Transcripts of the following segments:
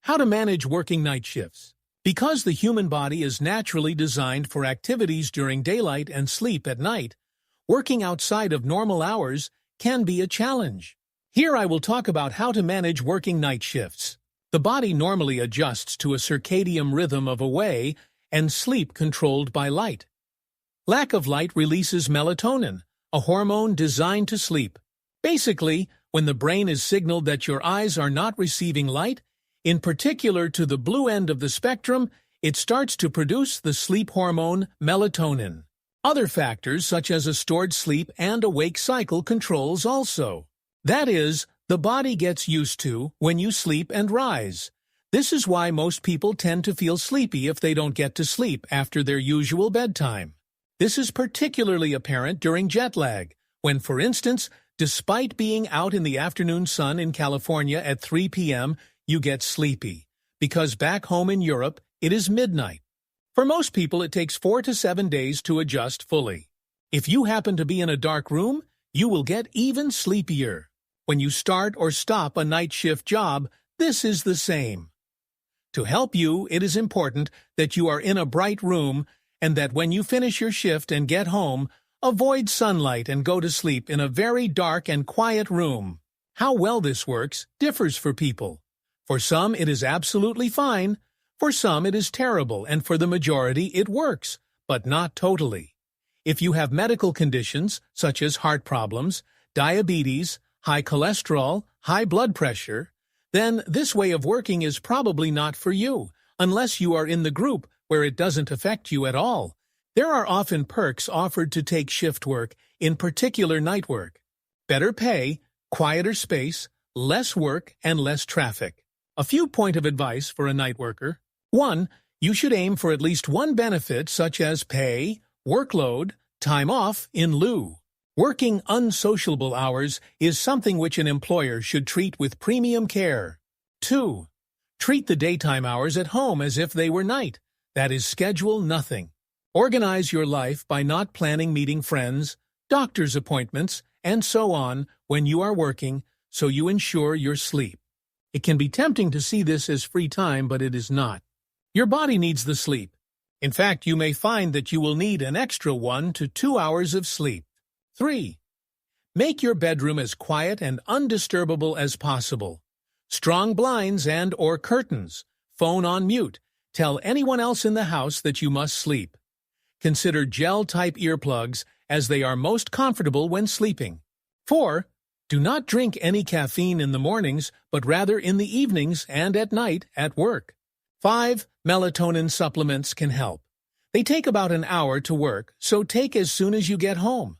How to manage working night shifts. Because the human body is naturally designed for activities during daylight and sleep at night, working outside of normal hours can be a challenge. Here I will talk about how to manage working night shifts. The body normally adjusts to a circadian rhythm of awake and sleep controlled by light. Lack of light releases melatonin, a hormone designed to sleep. Basically, when the brain is signaled that your eyes are not receiving light, in particular to the blue end of the spectrum, it starts to produce the sleep hormone melatonin. Other factors such as a stored sleep and awake cycle controls also. That is, the body gets used to when you sleep and rise. This is why most people tend to feel sleepy if they don't get to sleep after their usual bedtime. This is particularly apparent during jet lag, when, for instance, despite being out in the afternoon sun in California at 3 p.m., you get sleepy, because back home in Europe, it is midnight. For most people, it takes 4 to 7 days to adjust fully. If you happen to be in a dark room, you will get even sleepier. When you start or stop a night shift job, this is the same. To help you, it is important that you are in a bright room and that when you finish your shift and get home, avoid sunlight and go to sleep in a very dark and quiet room. How well this works differs for people. For some, it is absolutely fine. For some, it is terrible, and for the majority, it works, but not totally. If you have medical conditions, such as heart problems, diabetes, high cholesterol, high blood pressure, then this way of working is probably not for you, unless you are in the group where it doesn't affect you at all. There are often perks offered to take shift work, in particular night work. Better pay, quieter space, less work, and less traffic. A few points of advice for a night worker. 1. You should aim for at least one benefit such as pay, workload, time off in lieu. Working unsociable hours is something which an employer should treat with premium care. 2. Treat the daytime hours at home as if they were night. That is, schedule nothing. Organize your life by not planning meeting friends, doctor's appointments, and so on when you are working, so you ensure your sleep. It can be tempting to see this as free time, but it is not. Your body needs the sleep. In fact, you may find that you will need an extra 1 to 2 hours of sleep. 3. Make your bedroom as quiet and undisturbable as possible. Strong blinds and/or curtains. Phone on mute. Tell anyone else in the house that you must sleep. Consider gel-type earplugs as they are most comfortable when sleeping. 4. Do not drink any caffeine in the mornings, but rather in the evenings and at night at work. 5. Melatonin supplements can help. They take about an hour to work, so take as soon as you get home.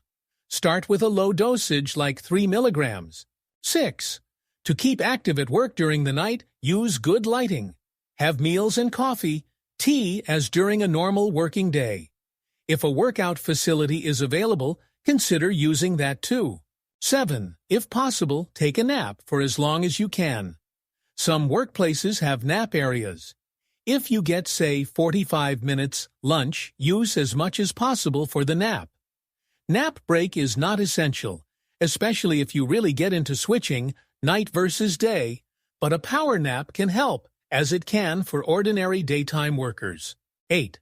Start with a low dosage like 3 milligrams. 6. To keep active at work during the night, use good lighting. Have meals and coffee, tea as during a normal working day. If a workout facility is available, consider using that too. 7. If possible, take a nap for as long as you can. Some workplaces have nap areas. If you get, say, 45 minutes lunch, use as much as possible for the nap. Nap break is not essential, especially if you really get into switching night versus day, but a power nap can help, as it can for ordinary daytime workers. 8.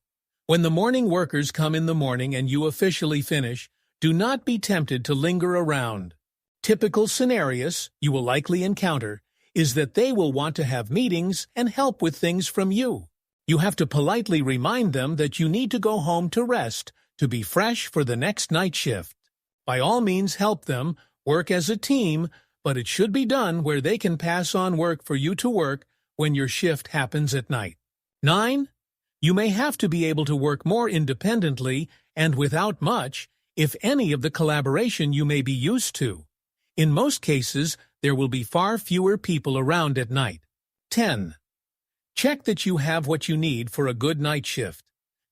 When the morning workers come in the morning and you officially finish, do not be tempted to linger around. Typical scenarios you will likely encounter is that they will want to have meetings and help with things from you. You have to politely remind them that you need to go home to rest, to be fresh for the next night shift. By all means help them, work as a team, but it should be done where they can pass on work for you to work when your shift happens at night. 9. You may have to be able to work more independently and without much, if any, of the collaboration you may be used to. In most cases, there will be far fewer people around at night. 10. Check that you have what you need for a good night shift.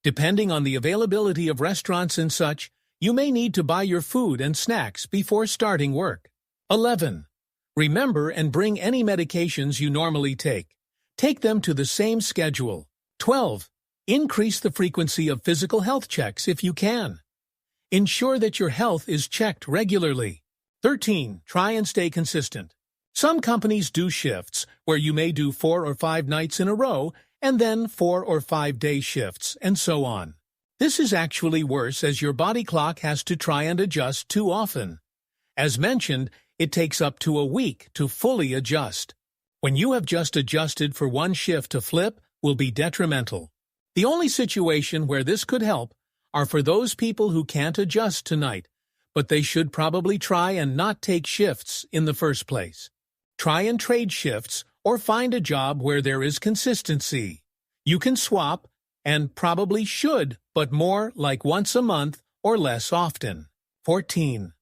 Depending on the availability of restaurants and such, you may need to buy your food and snacks before starting work. 11. Remember and bring any medications you normally take. Take them to the same schedule. 12. Increase the frequency of physical health checks if you can. Ensure that your health is checked regularly. 13. Try and stay consistent. Some companies do shifts where you may do 4 or 5 nights in a row, and then 4 or 5 day shifts, and so on. This is actually worse as your body clock has to try and adjust too often. As mentioned, it takes up to a week to fully adjust. When you have just adjusted for one shift to flip will be detrimental. The only situation where this could help are for those people who can't adjust tonight, but they should probably try and not take shifts in the first place. Try and trade shifts or find a job where there is consistency. You can swap, and probably should, but more like once a month or less often. 14.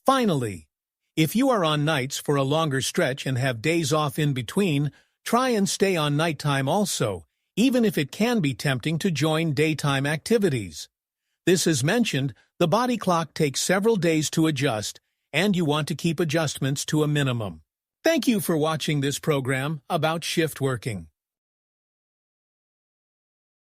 Finally, if you are on nights for a longer stretch and have days off in between, try and stay on nighttime also, even if it can be tempting to join daytime activities. This as mentioned, the body clock takes several days to adjust, and you want to keep adjustments to a minimum. Thank you for watching this program about shift working.